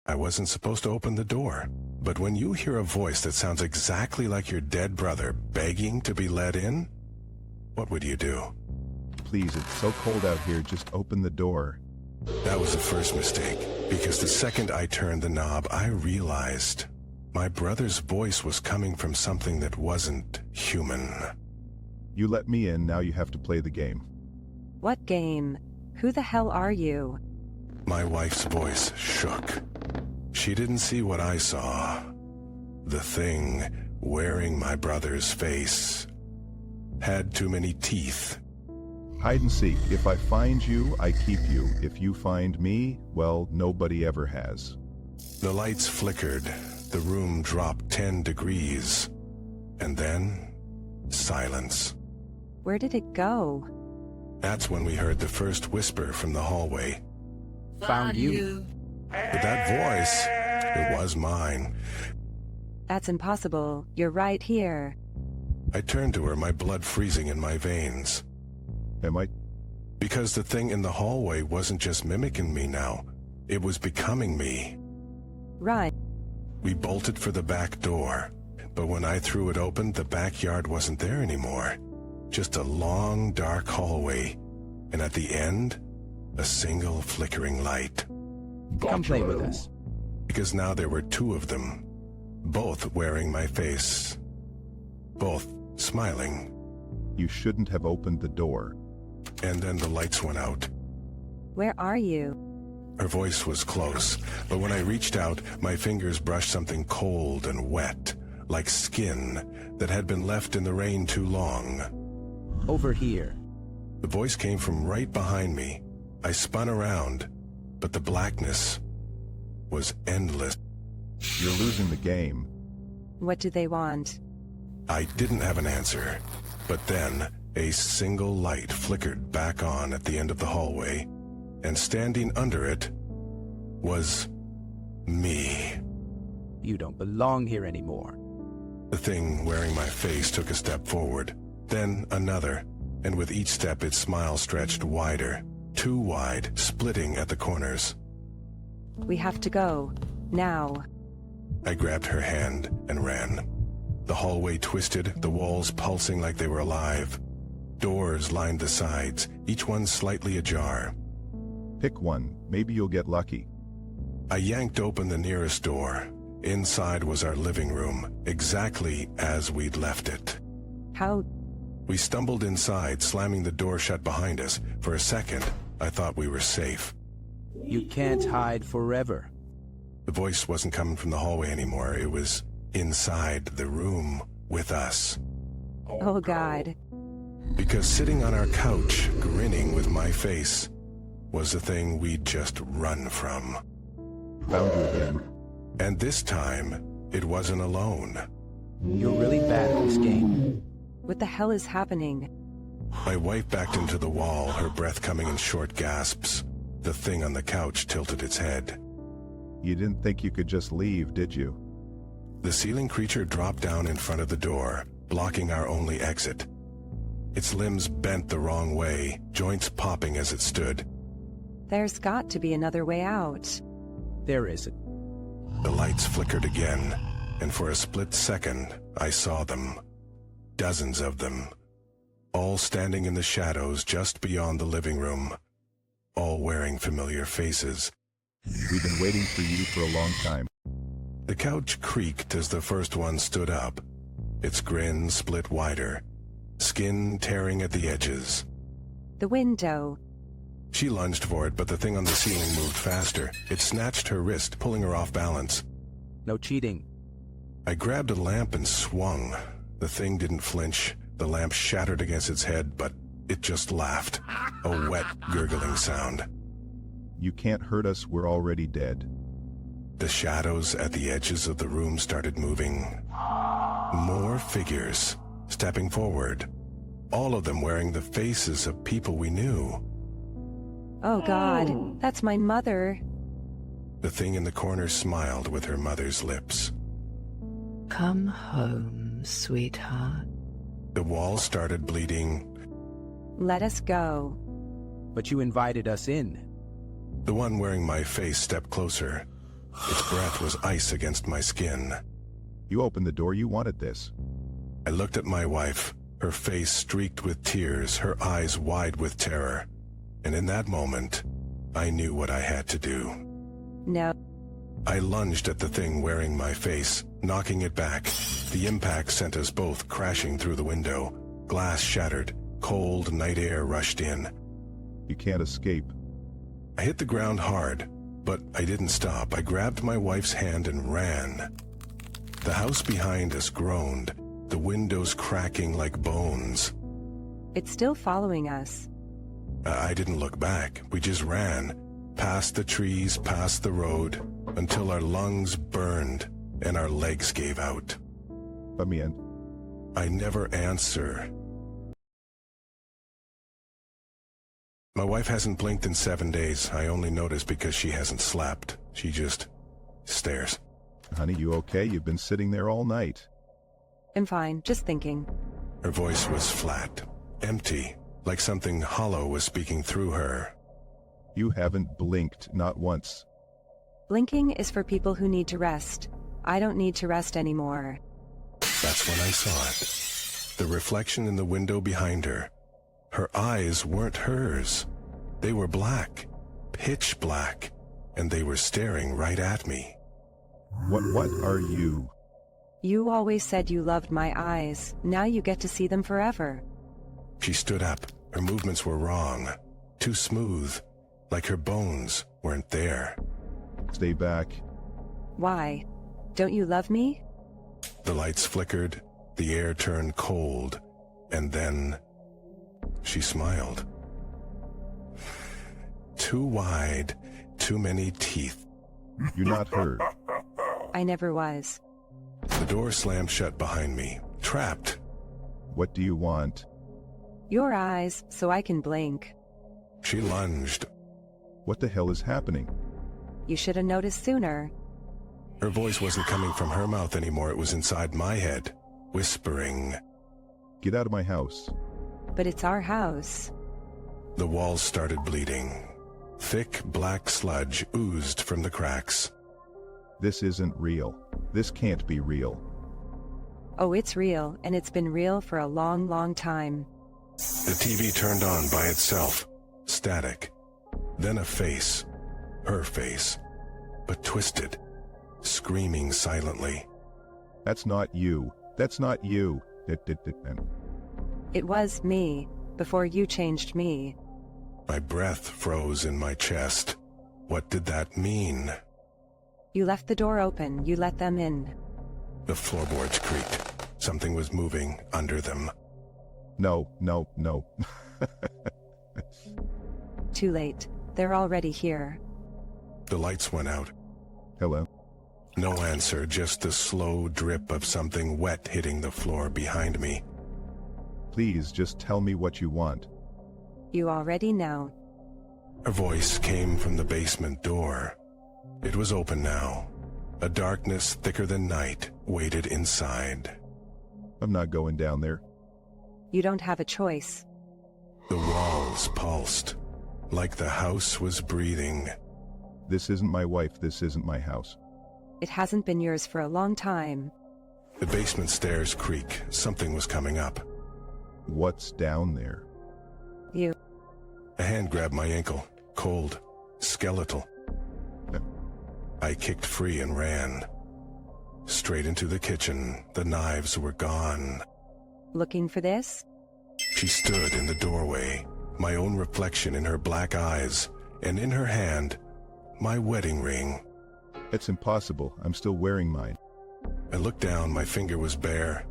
I wasn't supposed to open the door. But when you hear a voice that sounds exactly like your dead brother begging to be let in, what would you do? Please, it's so cold out here, just open the door. That was the first mistake, because the second I turned the knob, I realized my brother's voice was coming from something that wasn't human. You let me in, now you have to play the game. What game? Who the hell are you? My wife's voice shook. She didn't see what I saw. The thing wearing my brother's face had too many teeth. Hide and seek. If I find you, I keep you. If you find me, well, nobody ever has. The lights flickered. The room dropped 10 degrees. And then, silence. Where did it go? That's when we heard the first whisper from the hallway. Found you. But that voice, it was mine. That's impossible. You're right here. I turned to her, my blood freezing in my veins. Am I? Because the thing in the hallway wasn't just mimicking me now. It was becoming me. Right. We bolted for the back door. But when I threw it open, the backyard wasn't there anymore. Just a long, dark hallway. And at the end, a single flickering light. Come play with us. Because now there were two of them. Both wearing my face. Both smiling. You shouldn't have opened the door. And then the lights went out. Where are you? Her voice was close, but when I reached out, my fingers brushed something cold and wet, like skin that had been left in the rain too long. Over here. The voice came from right behind me. I spun around, but the blackness was endless. You're losing the game. What do they want? I didn't have an answer, but then a single light flickered back on at the end of the hallway, and standing under it was me. You don't belong here anymore. The thing wearing my face took a step forward, then another, and with each step its smile stretched wider, too wide, splitting at the corners. We have to go. Now. I grabbed her hand and ran. The hallway twisted, the walls pulsing like they were alive. Doors lined the sides, each one slightly ajar. Pick one. Maybe you'll get lucky. I yanked open the nearest door. Inside was our living room, exactly as we'd left it. How? We stumbled inside, slamming the door shut behind us. For a second, I thought we were safe. You can't hide forever. The voice wasn't coming from the hallway anymore. It was inside the room with us. Oh, God. Because sitting on our couch, grinning with my face, was the thing we'd just run from. Found you again. And this time, it wasn't alone. You're really bad at this game. What the hell is happening? My wife backed into the wall, her breath coming in short gasps. The thing on the couch tilted its head. You didn't think you could just leave, did you? The ceiling creature dropped down in front of the door, blocking our only exit. Its limbs bent the wrong way, joints popping as it stood. There's got to be another way out. There isn't. The lights flickered again, and for a split second, I saw them. Dozens of them. All standing in the shadows just beyond the living room. All wearing familiar faces. We've been waiting for you for a long time. The couch creaked as the first one stood up. Its grin split wider, skin tearing at the edges. The window. She lunged for it, but the thing on the ceiling moved faster. It snatched her wrist, pulling her off balance. No cheating. I grabbed a lamp and swung. The thing didn't flinch. The lamp shattered against its head, but it just laughed. A wet, gurgling sound. You can't hurt us, we're already dead. The shadows at the edges of the room started moving. More figures, stepping forward. All of them wearing the faces of people we knew. Oh, God. That's my mother. The thing in the corner smiled with her mother's lips. Come home, sweetheart. The wall started bleeding. Let us go. But you invited us in. The one wearing my face stepped closer. Its breath was ice against my skin. You opened the door, you wanted this. I looked at my wife, her face streaked with tears, her eyes wide with terror. And in that moment, I knew what I had to do. No. I lunged at the thing wearing my face, knocking it back. The impact sent us both crashing through the window. Glass shattered. Cold night air rushed in. You can't escape. I hit the ground hard, but I didn't stop. I grabbed my wife's hand and ran. The house behind us groaned, the windows cracking like bones. It's still following us. I didn't look back. We just ran, past the trees, past the road, until our lungs burned and our legs gave out. Let me in. I never answer. My wife hasn't blinked in 7 days. I only notice because she hasn't slept. She just stares. Honey, you okay? You've been sitting there all night. I'm fine, just thinking. Her voice was flat, empty, like something hollow was speaking through her. You haven't blinked, not once. Blinking is for people who need to rest. I don't need to rest anymore. That's when I saw it. The reflection in the window behind her. Her eyes weren't hers. They were black, pitch black, and they were staring right at me. What are you? You always said you loved my eyes. Now you get to see them forever. She stood up. Her movements were wrong, too smooth, like her bones weren't there. Stay back. Why? Don't you love me? The lights flickered, the air turned cold, and then she smiled. Too wide, too many teeth. You're not hurt. I never was. The door slammed shut behind me. Trapped. What do you want? Your eyes, so I can blink. She lunged. What the hell is happening? You should have noticed sooner. Her voice wasn't coming from her mouth anymore. It was inside my head, whispering. Get out of my house. But it's our house. The walls started bleeding. Thick black sludge oozed from the cracks. This isn't real. This can't be real. Oh, it's real, and it's been real for a long, long time. The TV turned on by itself. Static. Then a face. Her face. But twisted. Screaming silently. That's not you. That's not you. It was me, before you changed me. My breath froze in my chest. What did that mean? You left the door open, you let them in. The floorboards creaked. Something was moving under them. No. Too late. They're already here. The lights went out. Hello? No answer, just the slow drip of something wet hitting the floor behind me. Please, just tell me what you want. You already know. Her voice came from the basement door. It was open now. A darkness thicker than night waited inside. I'm not going down there. You don't have a choice. The walls pulsed, like the house was breathing. This isn't my wife. This isn't my house. It hasn't been yours for a long time. The basement stairs creak. Something was coming up. What's down there? You. A hand grabbed my ankle, cold, skeletal. I kicked free and ran. Straight into the kitchen. The knives were gone. Looking for this? She stood in the doorway, my own reflection in her black eyes, and in her hand, my wedding ring. It's impossible. I'm still wearing mine. I looked down, my finger was bare.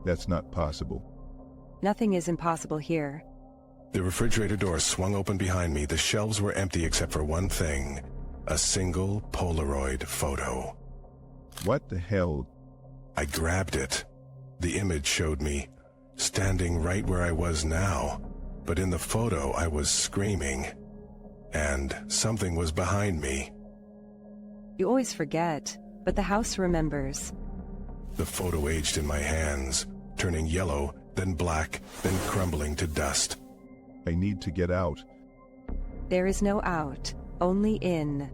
That's not possible. Nothing is impossible here. The refrigerator door swung open behind me. The shelves were empty except for one thing. A single Polaroid photo. What the hell? I grabbed it. The image showed me, standing right where I was now. But in the photo, I was screaming. And something was behind me. You always forget, but the house remembers. The photo aged in my hands, turning yellow, then black, then crumbling to dust. I need to get out. There is no out, only in.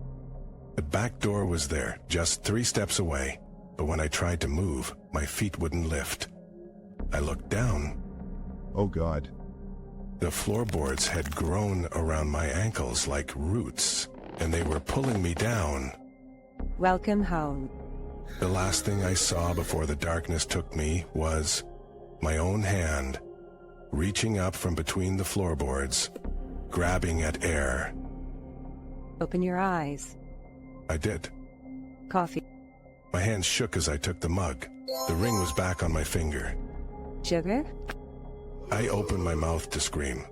The back door was there, just 3 steps away, but when I tried to move, my feet wouldn't lift. I looked down. Oh God. The floorboards had grown around my ankles like roots, and they were pulling me down. Welcome home. The last thing I saw before the darkness took me was my own hand, reaching up from between the floorboards, grabbing at air. Open your eyes. I did. Coffee. My hands shook as I took the mug. The ring was back on my finger. Sugar? I opened my mouth to scream,